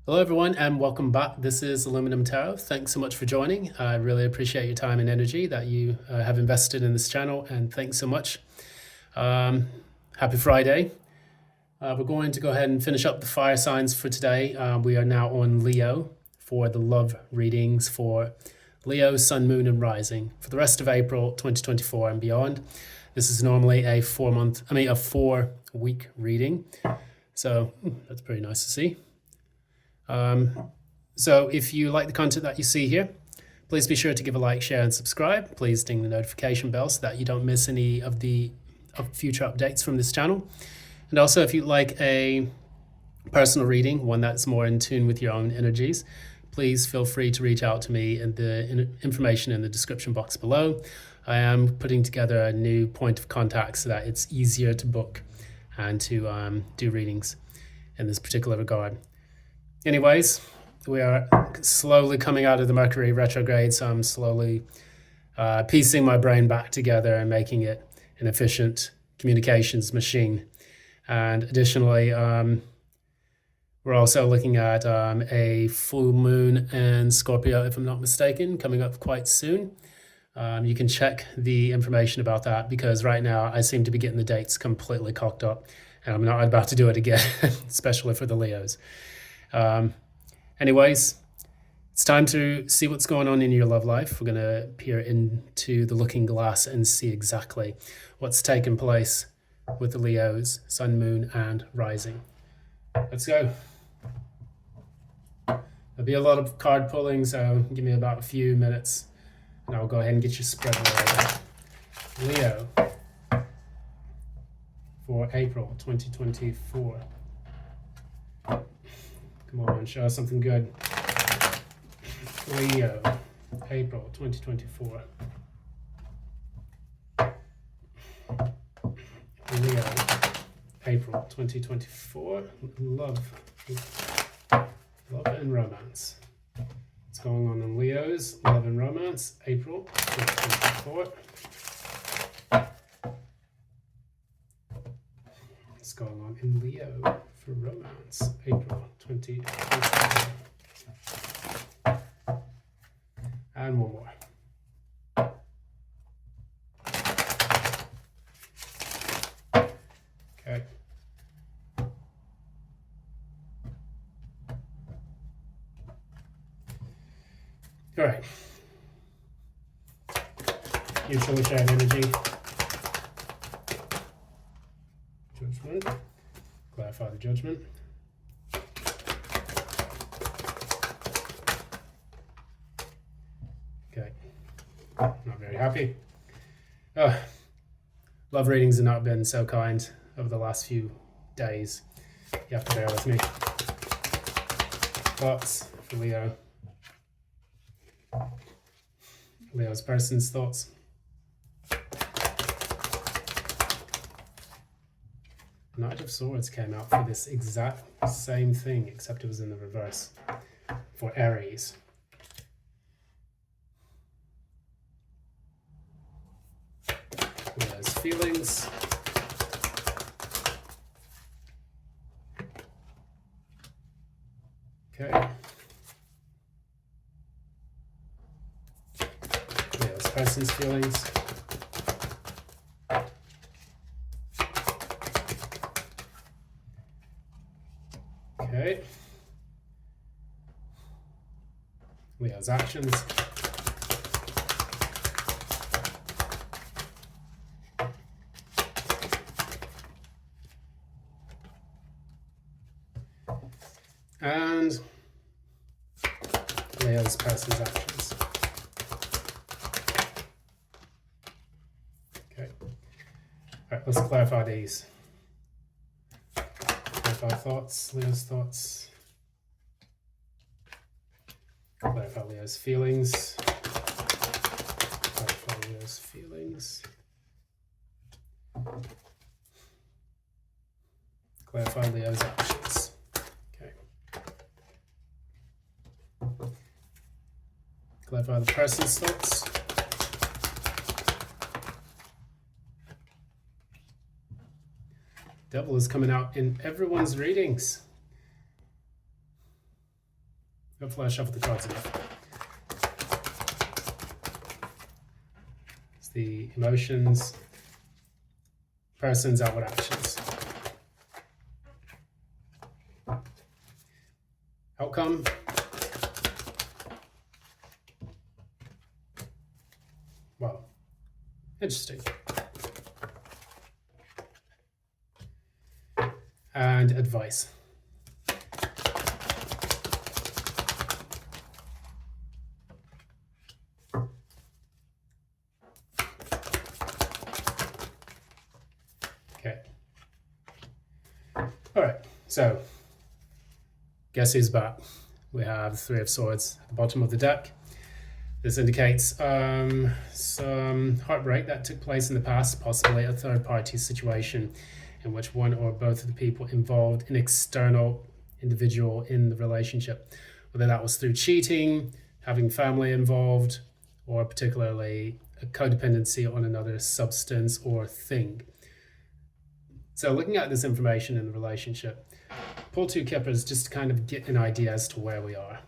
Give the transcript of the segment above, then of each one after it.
Hello, everyone, and welcome back. This is Aluminum Tarot. Thanks so much for joining. I really appreciate your time and energy that you have invested in this channel, and thanks so much. Happy Friday. We're going to go ahead and finish up the fire signs for today. We are now on Leo for the love readings for Leo, Sun, Moon, and Rising for the rest of April 2024 and beyond. This is normally a 4-week reading. So that's pretty nice to see. So if you like the content that you see here, please be sure to give a like, share, and subscribe. Please ding the notification bell so that you don't miss any of the future updates from this channel. And also, if you'd like a personal reading, one that's more in tune with your own energies, please feel free to reach out to me in the information in the description box below. I am putting together a new point of contact so that it's easier to book and to do readings in this particular regard. Anyways, we are slowly coming out of the Mercury retrograde, so I'm slowly piecing my brain back together and making it an efficient communications machine. And additionally, we're also looking at a full moon in Scorpio, if I'm not mistaken, coming up quite soon. You can check the information about that because right now I seem to be getting the dates completely cocked up and I'm not about to do it again, especially for the Leos. Anyways, it's time to see what's going on in your love life. We're going to peer into the looking glass and see exactly what's taken place with the Leos, Sun, Moon, and Rising. Let's go. There'll be a lot of card pulling, so give me about a few minutes and I'll go ahead and get you spread away. Leo for April 2024. Come on, show us something good. Leo, April 2024. Leo, April 2024. Love and romance. What's going on in Leo's love and romance, April 2024. What's going on in Leo for romance, April 2024. And one more. Okay. All right. Mutually shared energy. Judgment. Clarify the judgment. Okay. Not very happy. Love readings have not been so kind over the last few days. You have to bear with me. Thoughts for Leo. Leo's person's thoughts. Knight of Swords came out for this exact same thing, except it was in the reverse for Aries. Leo's feelings. Okay. Leo's person's feelings. Okay. Leo's actions. And Leo's person's actions. Okay. All right, let's clarify these. Clarify thoughts, Leo's thoughts. Clarify Leo's feelings. Clarify Leo's feelings. Clarify Leo's actions. Okay. Clarify the person's thoughts. Devil is coming out in everyone's readings. Hopefully I shuffle the cards enough. It's the emotions, persons, outward actions. Outcome. Wow. Interesting. And advice. Okay. All right. So, guess who's back? We have the Three of Swords at the bottom of the deck. This indicates some heartbreak that took place in the past, possibly a third-party situation in which one or both of the people involved, an external individual in the relationship, whether that was through cheating, having family involved, or particularly a codependency on another substance or thing. So looking at this information in the relationship, pull two kippers just to kind of get an idea as to where we are.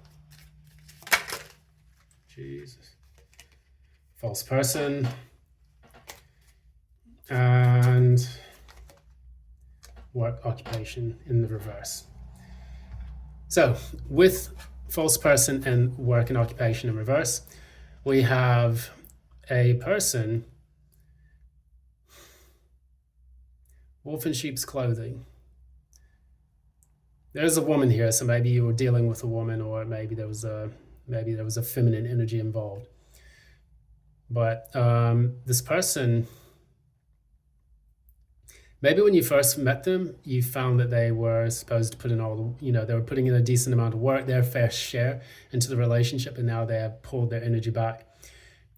Jesus. False person. And work occupation in the reverse. So with false person and work and occupation in reverse, we have a person, wolf in sheep's clothing. There's a woman here, so maybe you were dealing with a woman, or maybe there was a feminine energy involved. But this person, maybe when you first met them, you found that they were supposed to put in all the, they were putting in a decent amount of work, their fair share into the relationship, and now they have pulled their energy back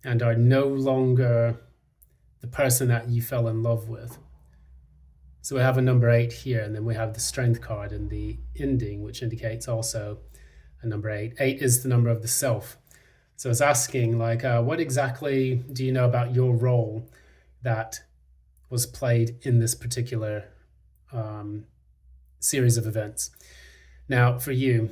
and are no longer the person that you fell in love with. So we have a number 8 here, and then we have the strength card and the ending, which indicates also a number 8. 8 is the number of the self. So it's asking, like, what exactly do you know about your role that was played in this particular series of events? Now, for you,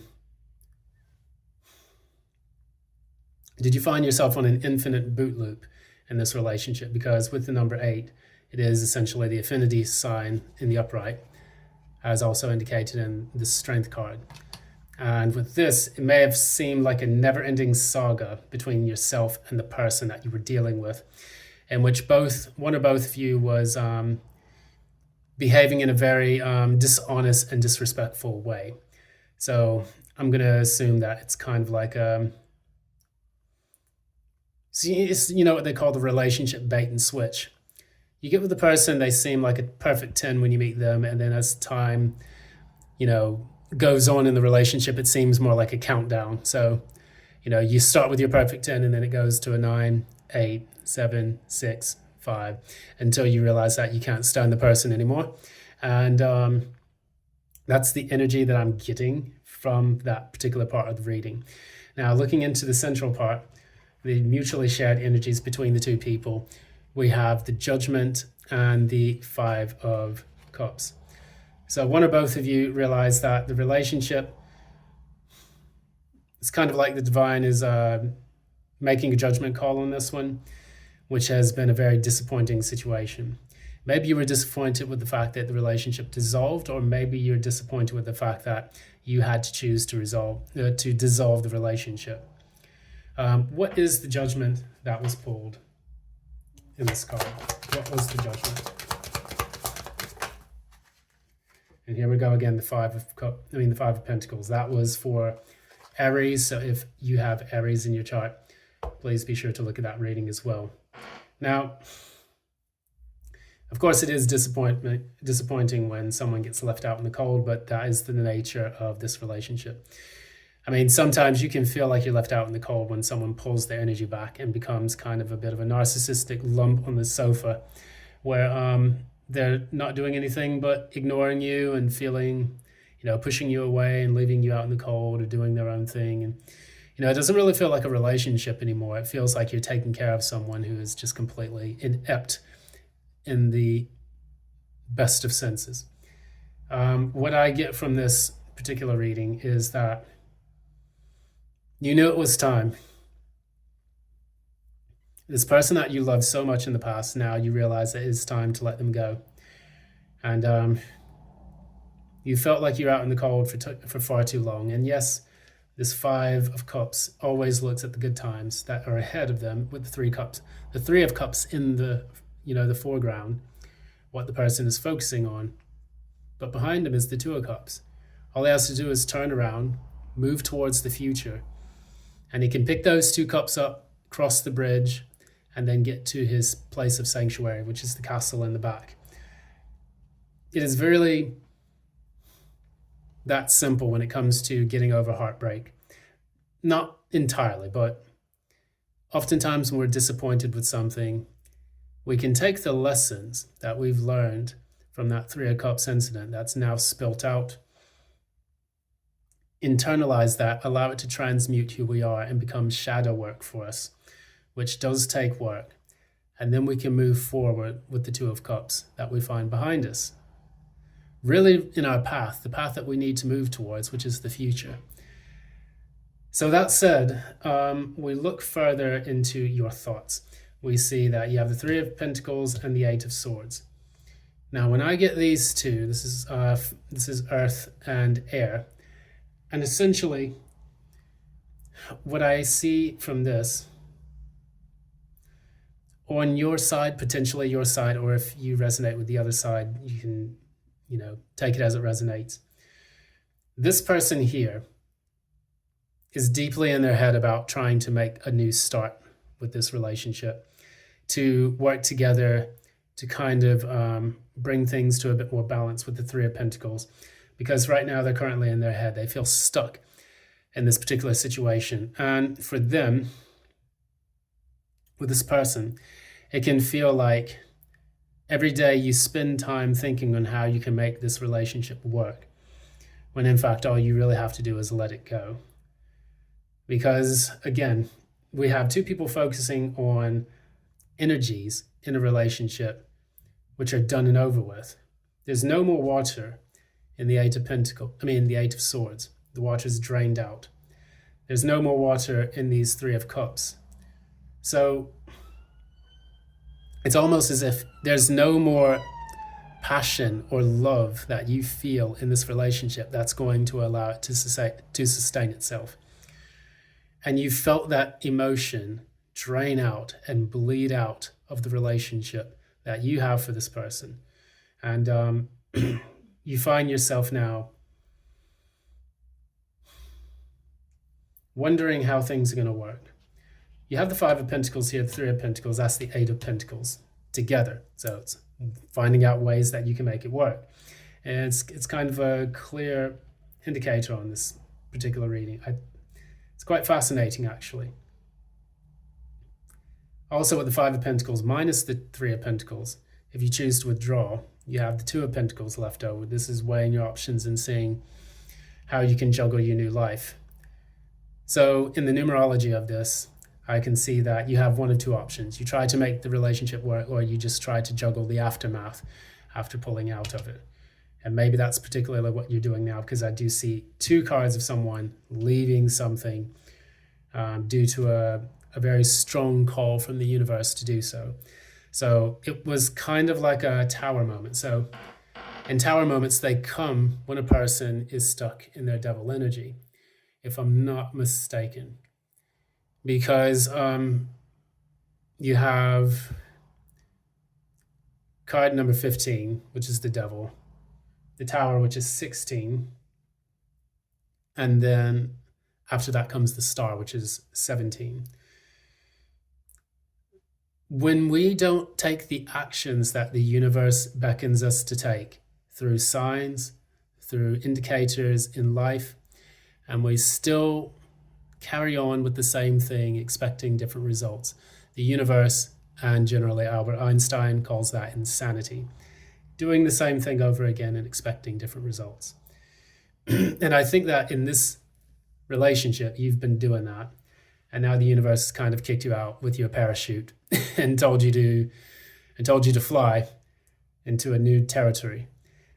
did you find yourself on an infinite boot loop in this relationship? Because with the number 8, it is essentially the affinity sign in the upright, as also indicated in the strength card. And with this, it may have seemed like a never-ending saga between yourself and the person that you were dealing with, in which one or both of you was behaving in a very dishonest and disrespectful way. So I'm going to assume that it's kind of like it's, what they call the relationship bait and switch. You get with the person, they seem like a perfect 10 when you meet them, and then as time, goes on in the relationship, it seems more like a countdown. So, you start with your perfect 10, and then it goes to a 9, 8, 7, 6, 5, until you realize that you can't stand the person anymore. And that's the energy that I'm getting from that particular part of the reading. Now, looking into the central part, the mutually shared energies between the two people, we have the Judgment and the 5 of Cups. So one or both of you realize that the relationship, it's kind of like the divine is making a judgment call on this one, which has been a very disappointing situation. Maybe you were disappointed with the fact that the relationship dissolved, or maybe you're disappointed with the fact that you had to choose to dissolve the relationship. What is the judgment that was pulled in this card? What was the judgment? And here we go again, the Five of Pentacles. That was for Aries. So if you have Aries in your chart, please be sure to look at that reading as well. Now, of course, it is disappointing when someone gets left out in the cold, but that is the nature of this relationship. I mean, sometimes you can feel like you're left out in the cold when someone pulls their energy back and becomes kind of a bit of a narcissistic lump on the sofa, where they're not doing anything but ignoring you and feeling, pushing you away and leaving you out in the cold or doing their own thing. And, it doesn't really feel like a relationship anymore. It feels like you're taking care of someone who is just completely inept in the best of senses. What I get from this particular reading is that You knew it was time. This person that you loved so much in the past, now you realize it is time to let them go. And you felt like you're out in the cold for far too long. And yes, this Five of Cups always looks at the good times that are ahead of them with the Three Cups. The Three of Cups in the foreground, what the person is focusing on. But behind him is the Two of Cups. All he has to do is turn around, move towards the future, and he can pick those two cups up, cross the bridge, and then get to his place of sanctuary, which is the castle in the back. It is really that simple when it comes to getting over heartbreak. Not entirely, but oftentimes when we're disappointed with something, we can take the lessons that we've learned from that Three of Cups incident that's now spilt out, internalize that, allow it to transmute who we are and become shadow work for us, which does take work. And then we can move forward with the Two of Cups that we find behind us. Really in our path, the path that we need to move towards, which is the future. So that said, we look further into your thoughts. We see that you have the Three of Pentacles and the Eight of Swords. Now, when I get these two, this is Earth and Air. And essentially, what I see from this, on your side, potentially your side, or if you resonate with the other side, you can, take it as it resonates. This person here is deeply in their head about trying to make a new start with this relationship, to work together, to kind of bring things to a bit more balance with the Three of Pentacles. Because right now they're currently in their head. They feel stuck in this particular situation. And for them, with this person, it can feel like every day you spend time thinking on how you can make this relationship work, when in fact all you really have to do is let it go. Because again, we have two people focusing on energies in a relationship which are done and over with. There's no more water in the Eight of Swords. The water's drained out. There's no more water in these Three of Cups. So it's almost as if there's no more passion or love that you feel in this relationship that's going to allow it to sustain itself. And you felt that emotion drain out and bleed out of the relationship that you have for this person. And you find yourself now wondering how things are going to work. You have the Five of Pentacles here, the Three of Pentacles, that's the Eight of Pentacles together. So it's finding out ways that you can make it work. And it's kind of a clear indicator on this particular reading. It's quite fascinating, actually. Also with the Five of Pentacles minus the Three of Pentacles, if you choose to withdraw, you have the Two of Pentacles left over. This is weighing your options and seeing how you can juggle your new life. So in the numerology of this, I can see that you have one of two options. You try to make the relationship work, or you just try to juggle the aftermath after pulling out of it. And maybe that's particularly what you're doing now, because I do see two cards of someone leaving something due to a very strong call from the universe to do so. So it was kind of like a tower moment. So in tower moments, they come when a person is stuck in their devil energy, if I'm not mistaken. Because you have card number 15, which is the devil, the tower, which is 16, and then after that comes the star, which is 17. When we don't take the actions that the universe beckons us to take through signs, through indicators in life, and we still carry on with the same thing, expecting different results, the universe, and generally Albert Einstein, calls that insanity. Doing the same thing over again and expecting different results. And I think that in this relationship, you've been doing that. And now the universe has kind of kicked you out with your parachute and told you to fly into a new territory.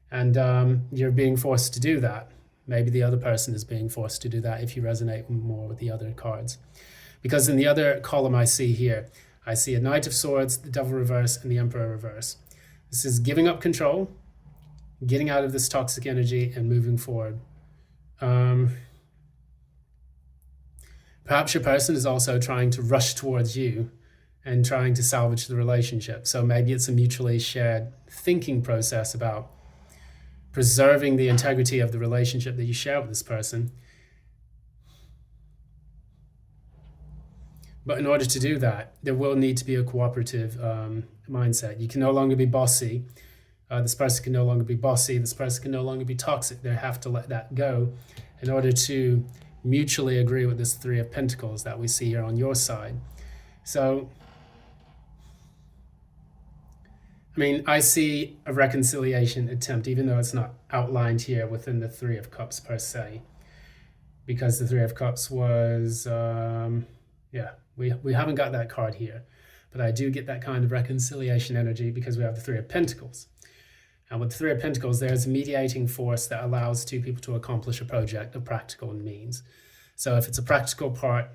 And you're being forced to do that. Maybe the other person is being forced to do that if you resonate more with the other cards. Because in the other column I see here, I see a Knight of Swords, the Devil reverse, and the Emperor reverse. This is giving up control, getting out of this toxic energy and moving forward. Perhaps your person is also trying to rush towards you and trying to salvage the relationship. So maybe it's a mutually shared thinking process about preserving the integrity of the relationship that you share with this person. But in order to do that, there will need to be a cooperative mindset. You can no longer be bossy. This person can no longer be bossy. This person can no longer be toxic. They have to let that go in order to mutually agree with this Three of Pentacles that we see here on your side. So, I mean, I see a reconciliation attempt, even though it's not outlined here within the Three of Cups per se, because the Three of Cups was, we haven't got that card here, but I do get that kind of reconciliation energy because we have the Three of Pentacles. And with the Three of Pentacles, there's a mediating force that allows two people to accomplish a project of practical means. So if it's a practical part,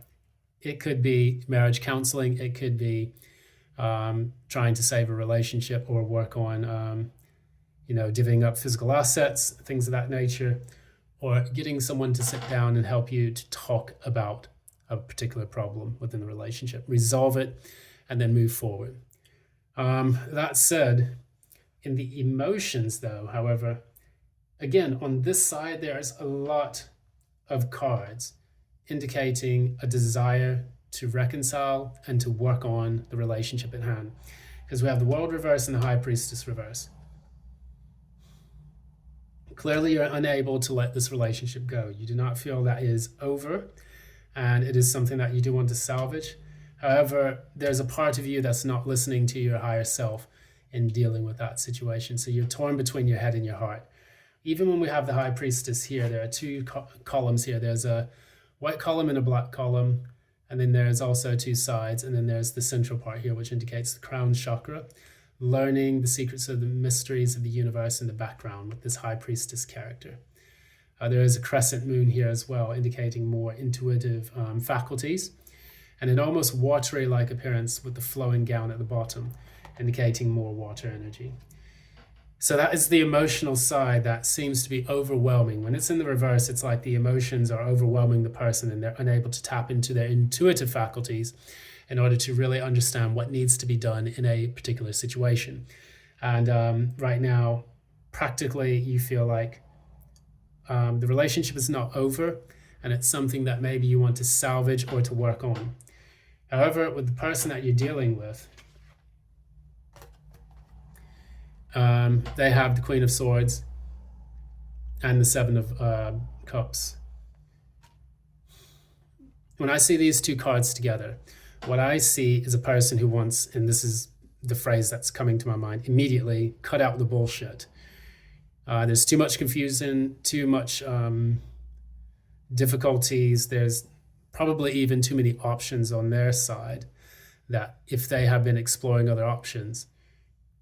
it could be marriage counseling, it could be trying to save a relationship or work on, divvying up physical assets, things of that nature, or getting someone to sit down and help you to talk about a particular problem within the relationship, resolve it, and then move forward. That said, in the emotions though, however, again, on this side, there's a lot of cards indicating a desire to reconcile and to work on the relationship at hand. Because we have the World reverse and the High Priestess reverse. Clearly, you're unable to let this relationship go. You do not feel that is over, and it is something that you do want to salvage. However, there's a part of you that's not listening to your higher self in dealing with that situation. So you're torn between your head and your heart. Even when we have the High Priestess here, there are two columns here. There's a white column and a black column, and then there's also two sides, and then there's the central part here, which indicates the crown chakra, learning the secrets of the mysteries of the universe in the background with this High Priestess character. There is a crescent moon here as well, indicating more intuitive faculties, and an almost watery-like appearance with the flowing gown at the bottom, indicating more water energy. So that is the emotional side that seems to be overwhelming. When it's in the reverse, it's like the emotions are overwhelming the person and they're unable to tap into their intuitive faculties in order to really understand what needs to be done in a particular situation. And right now, practically, you feel like the relationship is not over and it's something that maybe you want to salvage or to work on. However, with the person that you're dealing with, they have the Queen of Swords and the Seven of Cups. When I see these two cards together, what I see is a person who wants, and this is the phrase that's coming to my mind immediately, cut out the bullshit. There's too much confusion, too much difficulties. There's probably even too many options on their side that if they have been exploring other options,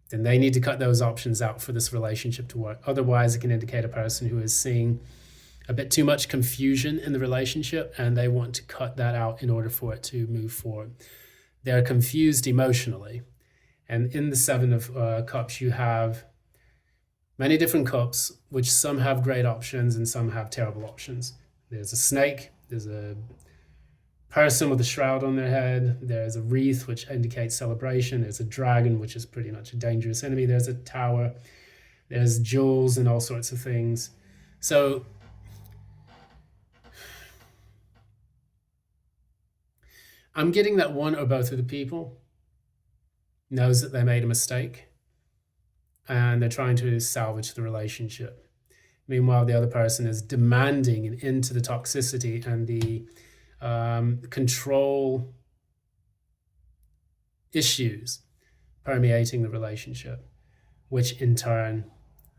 then they need to cut those options out for this relationship to work. Otherwise, it can indicate a person who is seeing a bit too much confusion in the relationship and they want to cut that out in order for it to move forward. They're confused emotionally. And in the Seven of Cups, you have many different cups, which some have great options and some have terrible options. There's a snake, there's a person with a shroud on their head, there's a wreath, which indicates celebration, there's a dragon, which is pretty much a dangerous enemy, there's a tower, there's jewels and all sorts of things. So I'm getting that one or both of the people knows that they made a mistake and they're trying to salvage the relationship. Meanwhile, the other person is demanding an end to the toxicity and the control issues permeating the relationship, which in turn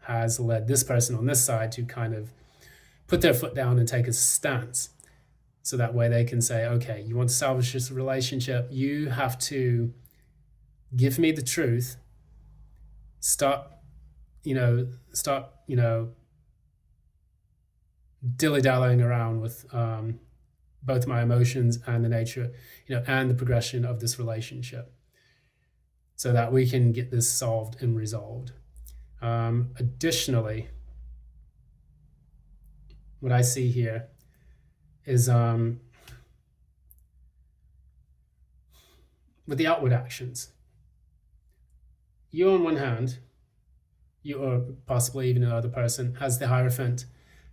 has led this person on this side to kind of put their foot down and take a stance. So that way they can say, okay, you want to salvage this relationship, you have to give me the truth, stop dilly-dallying around with both my emotions and the nature, and the progression of this relationship, so that we can get this solved and resolved. Additionally, what I see here is with the outward actions. You on one hand, you or possibly even another person has the Hierophant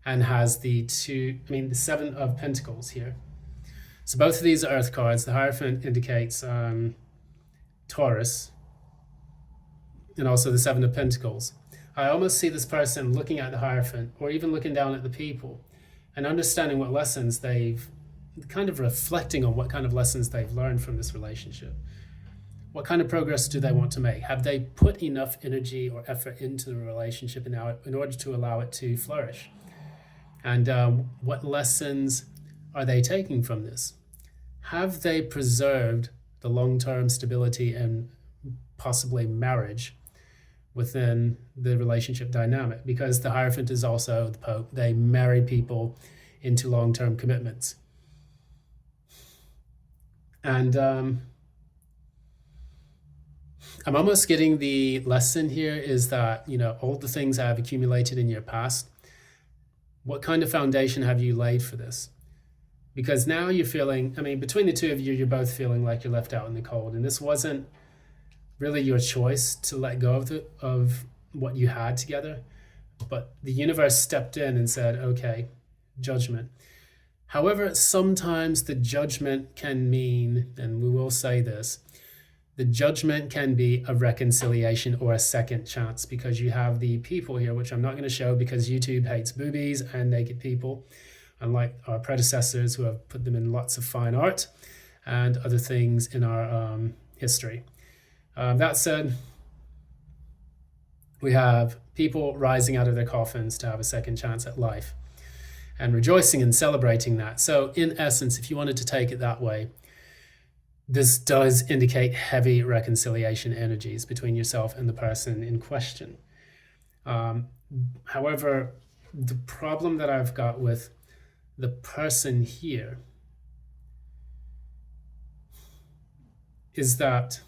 and has the Seven of Pentacles here. So both of these are Earth cards. The Hierophant indicates Taurus, and also the Seven of Pentacles. I almost see this person looking at the Hierophant, or even looking down at the people, and understanding what lessons they've, kind of reflecting on what kind of lessons they've learned from this relationship. What kind of progress do they want to make? Have they put enough energy or effort into the relationship in order to allow it to flourish? And what lessons are they taking from this? Have they preserved the long-term stability and possibly marriage within the relationship dynamic? Because the Hierophant is also the Pope. They marry people into long-term commitments. And I'm almost getting the lesson here is that, all the things that have accumulated in your past, what kind of foundation have you laid for this? Because now you're feeling, between the two of you, you're both feeling like you're left out in the cold. And this wasn't really your choice to let go of what you had together. But the universe stepped in and said, okay, judgment. However, sometimes the judgment can mean, and we will say this, the judgment can be a reconciliation or a second chance, because you have the people here, which I'm not going to show because YouTube hates boobies and naked people, unlike our predecessors who have put them in lots of fine art and other things in our history. That said, we have people rising out of their coffins to have a second chance at life and rejoicing and celebrating that. So in essence, if you wanted to take it that way, this does indicate heavy reconciliation energies between yourself and the person in question. However, the problem that I've got with the person here is that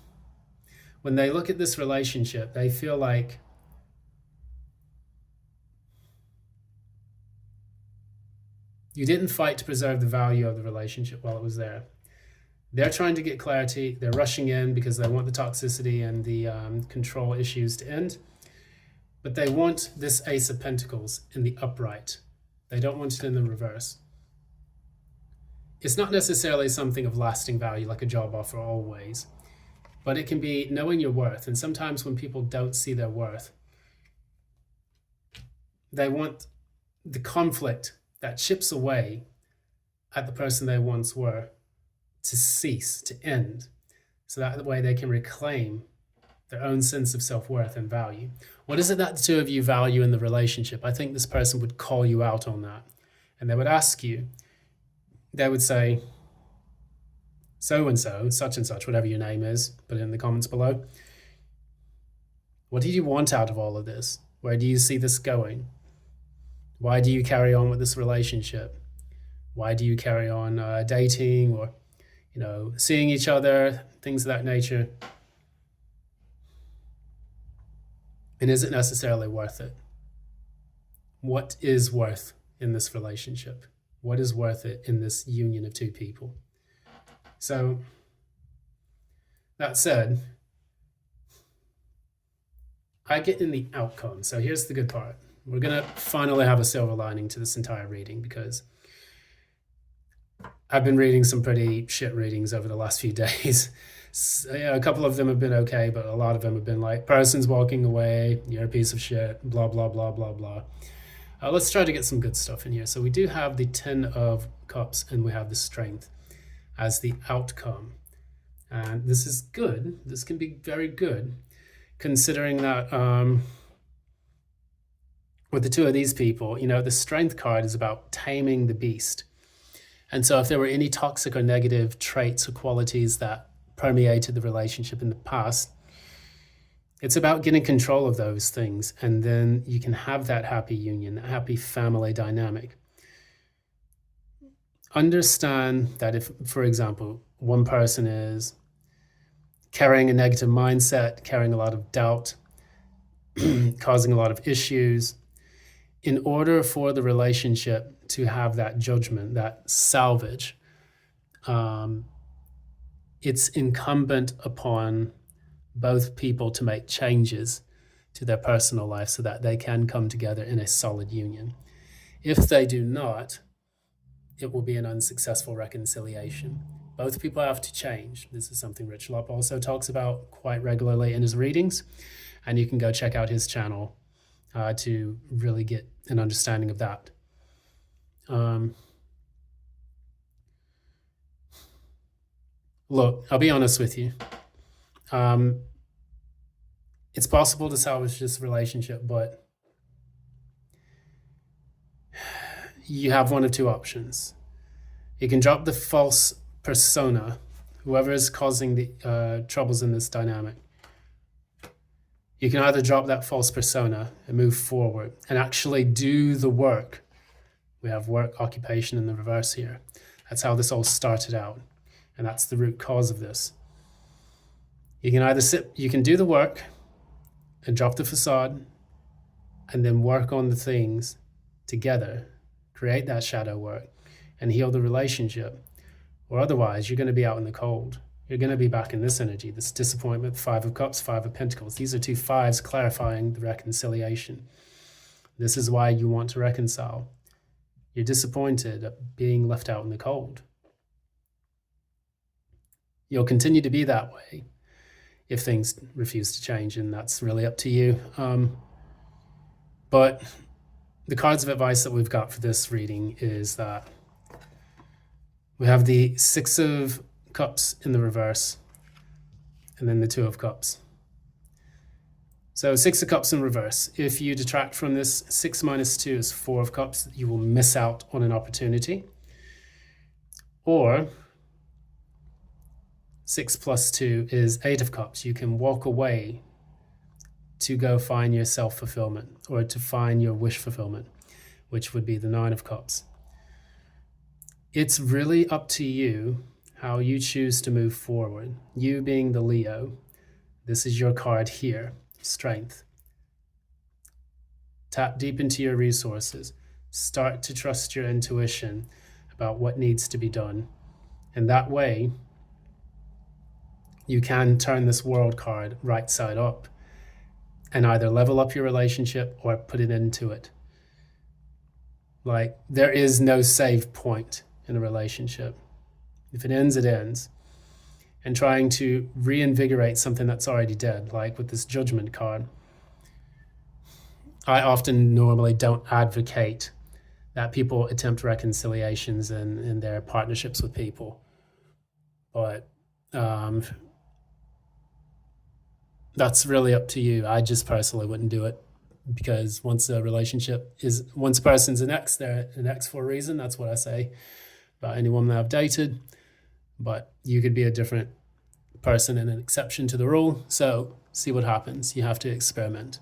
when they look at this relationship, they feel like you didn't fight to preserve the value of the relationship while it was there. They're trying to get clarity. They're rushing in because they want the toxicity and the control issues to end. But they want this Ace of Pentacles in the upright. They don't want it in the reverse. It's not necessarily something of lasting value like a job offer always, but it can be knowing your worth. And sometimes when people don't see their worth, they want the conflict that chips away at the person they once were to cease, to end, so that way they can reclaim their own sense of self-worth and value. What is it that the two of you value in the relationship? I think this person would call you out on that. And they would ask you, they would say, so-and-so, such and such, whatever your name is, put it in the comments below. What do you want out of all of this? Where do you see this going? Why do you carry on with this relationship? Why do you carry on dating or seeing each other, things of that nature? And is it necessarily worth it? What is worth in this relationship? What is worth it in this union of two people? So, that said, I get in the outcome. So here's the good part. We're going to finally have a silver lining to this entire reading, because I've been reading some pretty shit readings over the last few days. A couple of them have been okay, but a lot of them have been like, person's walking away, you're a piece of shit, blah, blah, blah, blah, blah. Let's try to get some good stuff in here. So we do have the 10 of Cups and we have the Strength as the outcome. And this is good. This can be very good, considering that with the two of these people, the Strength card is about taming the beast. And so if there were any toxic or negative traits or qualities that permeated the relationship in the past, it's about getting control of those things. And then you can have that happy union, that happy family dynamic. understand that if, for example, one person is carrying a negative mindset, carrying a lot of doubt, causing a lot of issues, in order for the relationship to have that judgment, that salvage, it's incumbent upon both people to make changes to their personal life so that they can come together in a solid union. If they do not, it will be an unsuccessful reconciliation. Both people have to change. This is something Rich Lopp also talks about quite regularly in his readings, and you can go check out his channel to really get an understanding of that. Look, I'll be honest with you. It's possible to salvage this relationship, but you have one of two options. You can drop the false persona, whoever is causing the troubles in this dynamic. You can either drop that false persona and move forward and actually do the work. We have work occupation in the reverse here. That's how this all started out. And that's the root cause of this. You can either you can do the work and drop the facade and then work on the things together, create that shadow work and heal the relationship. Or otherwise, you're going to be out in the cold. You're going to be back in this energy, this disappointment, 5 of Cups, 5 of Pentacles. These are 2 fives clarifying the reconciliation. This is why you want to reconcile. You're disappointed at being left out in the cold. You'll continue to be that way if things refuse to change, and that's really up to you. But the cards of advice that we've got for this reading is that we have the 6 of Cups in the reverse, and then the 2 of Cups. So 6 of Cups in reverse. If you detract from this, 6 minus 2 is 4 of Cups. You will miss out on an opportunity. Or 6 plus 2 is 8 of Cups. You can walk away to go find your self-fulfillment or to find your wish fulfillment, which would be the 9 of Cups. It's really up to you how you choose to move forward. You being the Leo, this is your card here, strength. Tap deep into your resources. Start to trust your intuition about what needs to be done. And that way, you can turn this world card right side up and either level up your relationship or put it into it. Like, there is no save point in a relationship. If it ends, it ends. And trying to reinvigorate something that's already dead, like with this Judgment card, I often normally don't advocate that people attempt reconciliations in their partnerships with people. But that's really up to you. I just personally wouldn't do it, because once a person's an ex, they're an ex for a reason. That's what I say about any woman that I've dated. But you could be a different person and an exception to the rule. So see what happens. You have to experiment.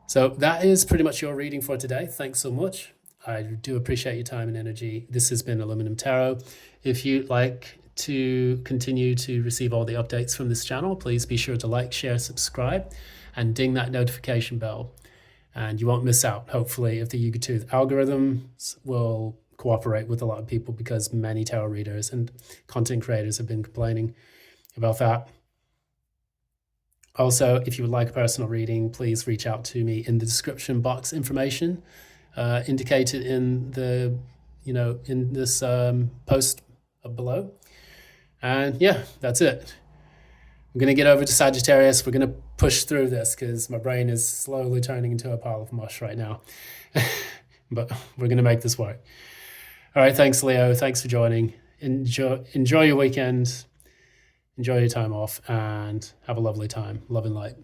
So that is pretty much your reading for today. Thanks so much. I do appreciate your time and energy. This has been Aluminum Tarot. If you'd like to continue to receive all the updates from this channel, please be sure to like, share, subscribe, and ding that notification bell. And you won't miss out, hopefully, if the Yuga Tooth algorithms will cooperate with a lot of people, because many tarot readers and content creators have been complaining about that. Also, if you would like a personal reading, please reach out to me in the description box information indicated in the, in this post below. And yeah, that's it. I'm going to get over to Sagittarius. We're going to push through this because my brain is slowly turning into a pile of mush right now. But we're going to make this work. All right, thanks, Leo. Thanks for joining. Enjoy your weekend. Enjoy your time off and have a lovely time. Love and light.